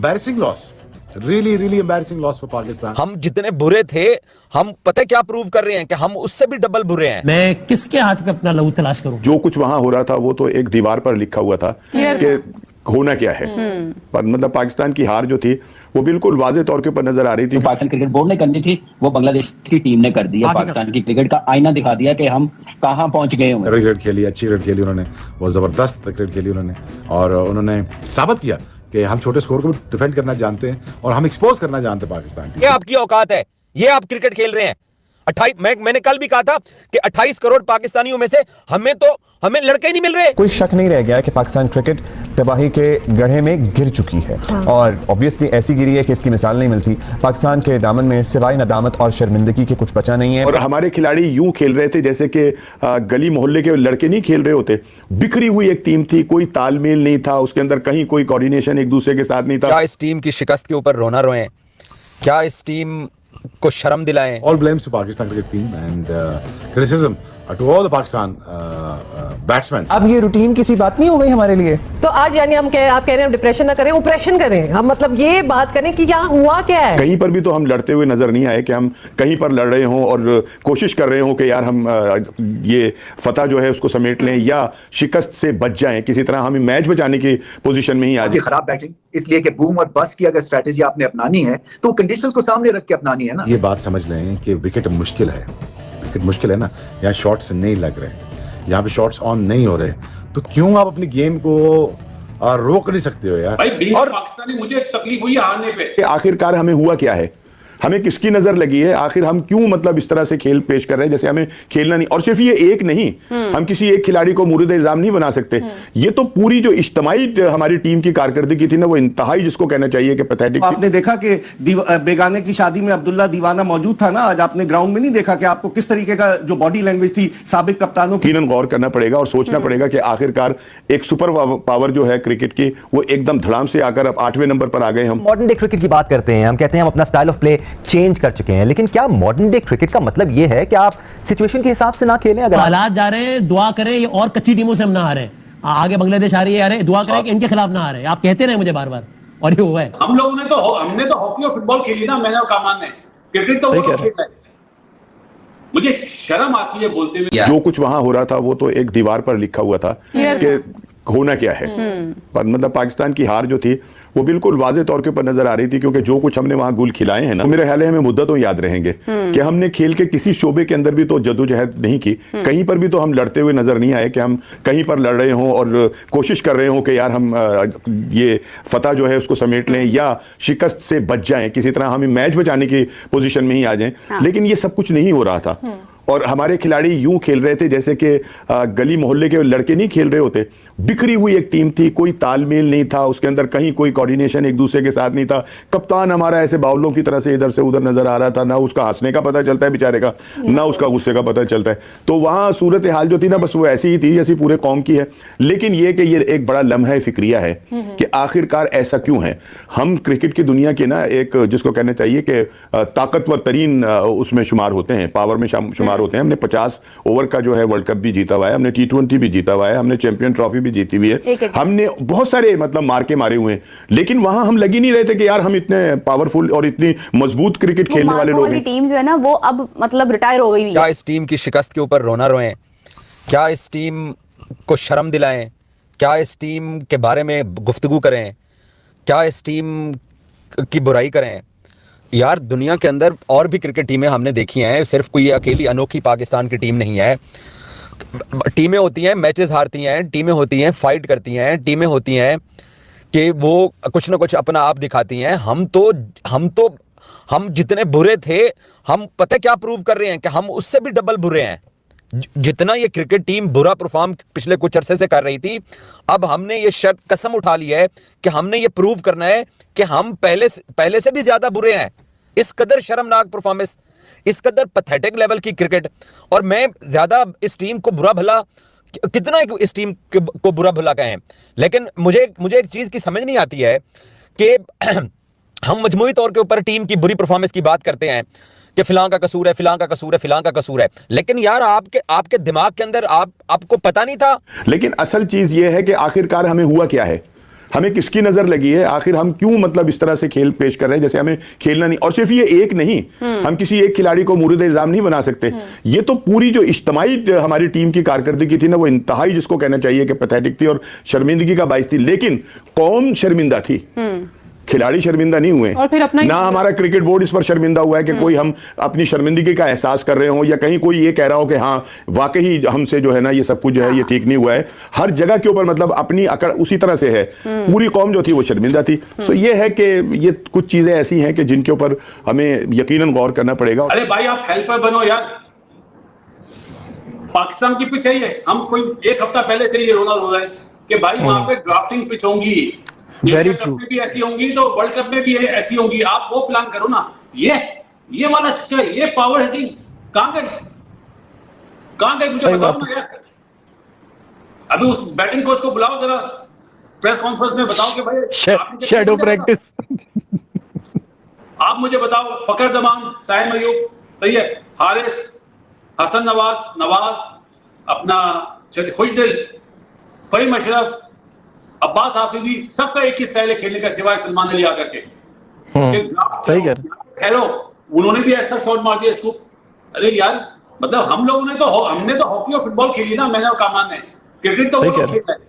embarrassing loss. Really embarrassing loss for Pakistan. हम जितने बुरे थे, हम पता क्या प्रूव कर रहे हैं कि हम उससे भी डबल बुरे हैं। मैं किसके हाथ पे अपना लहू तलाश करूं? जो कुछ वहां हो रहा था वो तो एक दीवार पर लिखा हुआ था कि होना क्या है। पर मतलब पाकिस्तान की हार जो थी वो बिल्कुल वाज़ेह तौर के ऊपर नजर आ रही थी। पाकिस्तान क्रिकेट बोर्ड ने करनी थी, वो बांग्लादेश की टीम ने कर दिया। पाकिस्तान की क्रिकेट का आईना दिखा दिया कि हम कहां पहुंच गए हैं। क्रिकेट खेली, अच्छी क्रिकेट खेली उन्होंने, बहुत जबरदस्त क्रिकेट खेली उन्होंने, और उन्होंने साबित किया कि हम छोटे स्कोर को डिफेंड करना जानते हैं और हम एक्सपोज करना जानते हैं पाकिस्तान की। ये आपकी औकात है, ये आप क्रिकेट खेल रहे हैं। 28 मैंने कल भी कहा था कि 28 करोड़ पाकिस्तानियों में से हमें लड़के नहीं मिल रहे। कोई शक नहीं रह गया कि पाकिस्तान क्रिकेट तबाही के गड्ढे में गिर चुकी है। और ऑब्वियसली ऐसी गिरी है कि इसकी मिसाल नहीं मिलती। पाकिस्तान के दामन में सिवाय नदामत और शर्मिंदगी के कुछ बचा नहीं है। और हमारे खिलाड़ी यूं खेल रहे थे जैसे कि गली मोहल्ले के लड़के नहीं खेल रहे होते। बिखरी हुई एक टीम थी, कोई तालमेल नहीं था उसके अंदर, कहीं कोई कोऑर्डिनेशन एक दूसरे के साथ नहीं था। क्या इस टीम की शिकस्त के ऊपर रोना रोएं? क्या इस टीम को शर्म दिलाएं? All blames to Pakistan cricket team and criticism to all the Pakistan batsmen. अब ये रूटीन किसी बात नहीं हो गई हमारे लिए। तो आज यानी आप कह रहे हैं हम डिप्रेशन ना करें, ऑपरेशन करें। हम मतलब ये बात करें कि यहाँ हुआ क्या है। कहीं पर भी तो हम लड़ते हुए नजर नहीं आए कि हम कहीं पर लड़ रहे हों और कोशिश कर रहे हों कि यार हम ये फतह जो है उसको समेट लें या शिकस्त से बच जाएं, किसी तरह हमें मैच बचाने की पोजीशन में ही आ जाए। खराब बैटिंग इसलिए कि बूम और बस्ट की अगर स्ट्रेटेजी आपने अपनानी है तो कंडीशंस को सामने रख के अपनानी है ना। ये बात समझ लें कि विकेट मुश्किल है, विकेट मुश्किल है ना। यहाँ शॉट्स नहीं लग रहे, यहाँ पे शॉट्स ऑन नहीं हो रहे, तो क्यों आप अपनी गेम को रोक नहीं सकते हो यार? भाई और पाकिस्तानी मुझे तकलीफ हुई हारने पे। आखिरकार हमें हुआ क्या है, हमें किसकी नजर लगी है, आखिर हम क्यों मतलब इस तरह से खेल पेश कर रहे हैं जैसे हमें खेलना नहीं। और सिर्फ ये एक नहीं, हम किसी एक खिलाड़ी को मुर्द इल्जाम नहीं बना सकते। ये तो पूरी जो इज्तिमाई हमारी टीम की कारकर्दगी थी ना, वो इंतहाई जिसको कहना चाहिए कि पैथेटिक। आपने देखा कि बेगाने की शादी में अब्दुल्ला दीवाना मौजूद था ना, आज आपने ग्राउंड में नहीं देखा कि आपको किस तरीके का जो बॉडी लैंग्वेज थी साबिक कप्तानों की। यकीनन गौर करना पड़ेगा और सोचना पड़ेगा कि आखिरकार एक सुपर पावर जो है क्रिकेट की, वो एकदम धड़ाम से आकर अब 8वें नंबर पर आ गए। हम मॉडर्न डे क्रिकेट की बात करते हैं, हम कहते हैं हम अपना स्टाइल ऑफ प्ले चेंज कर चुके हैं, लेकिन क्या मॉडर्न डे क्रिकेट का मतलब यह है कि आप सिचुएशन के हिसाब से ना खेलें? अगर हालात जा रहे हैं, दुआ करें ये और कच्ची टीमों से हम ना हारें। आगे बांग्लादेश आ रही है, अरे दुआ करें कि इनके खिलाफ ना हारें। आप कहते रहे मुझे बार बार, और ये हुआ है। हमने तो हॉकी और फुटबॉल खेली ना, मैंने और कामान ने। क्रिकेट तो वो खेला है। मुझे शर्म आती है बोलते हुए। जो कुछ वहां हो रहा था वो तो एक दीवार पर लिखा हुआ था कि होना क्या है। पर मतलब पाकिस्तान की हार जो थी वो बिल्कुल वाज़ेह तौर के ऊपर नजर आ रही थी, क्योंकि जो कुछ हमने वहां गुल खिलाए हैं ना, तो मेरे ख्याल है हमें मुद्दतों याद रहेंगे कि हमने खेल के किसी शोबे के अंदर भी तो जद्दोजहद नहीं की। कहीं पर भी तो हम लड़ते हुए नजर नहीं आए कि हम कहीं पर लड़ रहे हों और कोशिश कर रहे हों कि यार हम ये फतह जो है उसको समेट लें या शिकस्त से बच जाएं, किसी तरह हमें मैच बचाने की पोजीशन में ही आ जाएं। लेकिन ये सब कुछ नहीं हो रहा था और हमारे खिलाड़ी यूं खेल रहे थे जैसे कि गली मोहल्ले के लड़के नहीं खेल रहे होते। बिखरी हुई एक टीम थी, कोई तालमेल नहीं था उसके अंदर, कहीं कोई कोऑर्डिनेशन एक दूसरे के साथ नहीं था। कप्तान हमारा ऐसे बाउलों की तरह से इधर से उधर नजर आ रहा था, ना उसका हंसने का पता चलता है बेचारे का, ना उसका गुस्से का पता चलता है। तो वहां सूरत हाल जो थी ना, बस वो ऐसी ही थी जैसी पूरे कौम की है। लेकिन ये कि ये एक बड़ा लम्हा फिक्रिया है कि आखिरकार ऐसा क्यों है। हम क्रिकेट की दुनिया के ना एक जिसको कहना चाहिए कि ताकतवर तरीन उसमें शुमार होते हैं, पावर में शुमार होते हैं। हमने 50 ओवर का जो है वर्ल्ड कप भी जीता हुआ है, हमने T20 भी जीता हुआ है, हमने चैंपियन ट्रॉफी भी जीती हुई है, हमने बहुत सारे मतलब मार्के मारे हुए हैं। लेकिन वहां हम लगी नहीं रहे थे कि यार हम इतने पावरफुल और इतनी मजबूत क्रिकेट खेलने वाले लोग हैं। टीम जो है ना वो अब मतलब रिटायर हो गई है। क्या इस टीम की शिकस्त के ऊपर रोना रोएं? क्या इस टीम को शर्म दिलाएं? क्या इस टीम के बारे में गुफ्तगू करें? क्या इस टीम की बुराई करें? यार दुनिया के अंदर और भी क्रिकेट टीमें हमने देखी हैं, सिर्फ कोई अकेली अनोखी पाकिस्तान की टीम नहीं है। टीमें होती हैं, मैचेस हारती हैं, टीमें होती हैं फाइट करती हैं, टीमें होती हैं कि वो कुछ ना कुछ अपना आप दिखाती हैं। हम जितने बुरे थे, हम पता क्या प्रूव कर रहे हैं कि हम उससे भी डबल बुरे हैं। जितना ये क्रिकेट टीम बुरा परफॉर्म पिछले कुछ अरसे से कर रही थी, अब हमने ये शर्त कसम उठा ली है कि हमने ये प्रूव करना है कि हम पहले से भी ज्यादा बुरे हैं। इस कदर शर्मनाक परफॉर्मेंस, इस कदर पैथेटिक लेवल की क्रिकेट। और मैं ज्यादा इस टीम को बुरा भला कितना इस टीम को बुरा भला कहें, लेकिन मुझे एक चीज की समझ नहीं आती है कि हम मजमूई तौर के ऊपर टीम की बुरी परफॉर्मेंस की बात करते हैं कि फिलां का कसूर है, फिलां का कसूर है, फिलां का कसूर है, लेकिन यार आपके दिमाग के अंदर आपको पता नहीं था। लेकिन असल चीज ये है कि आखिरकार हमें हुआ क्या है। हमें किसकी नजर लगी है, आखिर हम क्यों मतलब इस तरह से खेल पेश कर रहे हैं जैसे हमें खेलना नहीं। और सिर्फ ये एक नहीं, हम किसी एक खिलाड़ी को मुर्द इल्जाम नहीं बना सकते, ये तो पूरी जो इज्तिमाई हमारी टीम की कारकर्दगी थी ना, वो इंतहाई जिसको कहना चाहिए कि पैथेटिक थी और शर्मिंदगी का बाइस थी। लेकिन कौन शर्मिंदा थी? खिलाड़ी शर्मिंदा नहीं हुए, और फिर अपना ना हमारा क्रिकेट बोर्ड इस पर शर्मिंदा हुआ है कि कोई हम अपनी शर्मिंदगी का एहसास कर रहे हो, या कहीं कोई ये कह रहा हो कि हाँ वाकई हमसे जो है ना ये सब कुछ जो है ये ठीक नहीं हुआ है। हर जगह के ऊपर मतलब अपनी अकड़ उसी तरह से है, पूरी कौम जो थी वो शर्मिंदा थी। सो ये है कि ये कुछ चीजें ऐसी हैं कि जिनके ऊपर हमें यकीनन गौर करना पड़ेगा। अरे भाई आप हेल्पर बनो यार, पाकिस्तान की पिच है ये, हम कोई एक हफ्ता पहले से ये रोना रो रहे हैं कि भाई वहां पे ड्राफ्टिंग पिच होंगी, एशिया कप में भी ऐसी होंगी तो वर्ल्ड कप में भी ऐसी होंगी, आप वो प्लान करो ना। ये वाला क्या, ये पावर हिटिंग कहां गई मुझे बताओ ना यार। अभी उस बैटिंग कोच को बुलाओ जरा प्रेस कॉन्फ्रेंस में, बताओ कि भाई शैडो प्रैक्टिस आप मुझे बताओ, फकर जमान, साहिम अयूब, सही है, हारिस, हसन नवाज, अपना खुशदिल, फहीम अशरफ, अब्बास हाफिजी, सबका एक ही स्टाइल है खेलने का सिवाय सलमान अली आकर के। सही कह रहे, खैरो उन्होंने भी ऐसा शॉट मार दिया इसको। अरे यार मतलब हमने तो हॉकी और फुटबॉल खेली ना, मैंने और कामान ने, क्रिकेट तो वो खेला है।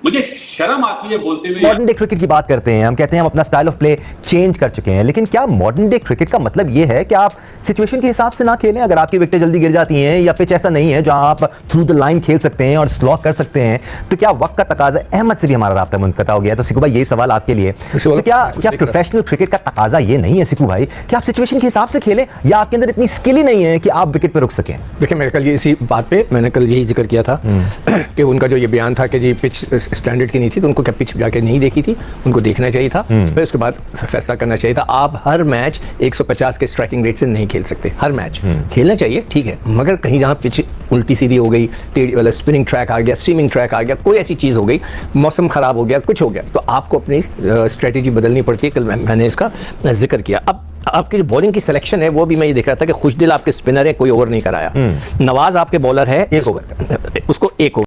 मुझे शर्म आती है बोलते हुए। मॉडर्न डे क्रिकेट की बात करते हैं, हम कहते हैं हम अपना स्टाइल ऑफ प्ले चेंज कर चुके हैं, लेकिन क्या मॉडर्न डे क्रिकेट का मतलब ये है कि आप सिचुएशन के हिसाब से ना खेलें? अगर आपकी विकेटें जल्दी गिर जाती हैं या पिच ऐसा नहीं है जहां आप थ्रू द लाइन खेल सकते हैं और स्लॉक कर सकते हैं, तो क्या वक्त का तकाजा? अहमद से भी हमारा राब्ता मुनक़ता हो गया, तो सिकू भाई यही सवाल आपके लिए, तो क्या प्रोफेशनल क्रिकेट का तकाजा ये नहीं है सिकू भाई कि आप सिचुएशन के हिसाब से खेलें, या आपके अंदर इतनी स्किल ही नहीं है कि आप विकेट पर रुक सकें? देखिए मैं कल इसी बात पे मैंने कल यही जिक्र किया था कि उनका जो ये बयान था कि जी पिच स्टैंडर्ड की नहीं थी, तो उनको क्या पिच जाके नहीं देखी थी, उनको देखना चाहिए था, फिर उसके बाद फैसला करना चाहिए था। आप हर मैच 150 के स्ट्राइकिंग रेट से नहीं खेल सकते, हर मैच खेलना चाहिए ठीक है, मगर कहीं जहाँ पिच उल्टी सीधी हो गई, टेढ़ी वाला स्पिनिंग ट्रैक आ गया, स्ट्रीमिंग ट्रैक आ गया, कोई ऐसी चीज़ हो गई, मौसम खराब हो गया, कुछ हो गया, तो आपको अपनी स्ट्रेटेजी बदलनी पड़ती है। कल मैंने इसका जिक्र किया। अब आपकी जो बॉलिंग की सिलेक्शन है वो भी मैं ये देख रहा था कि खुशदिल आपके स्पिनर है, कोई ओवर नहीं कराया, नवाज आपके बॉलर है, एक ओवर उसको एक ओवर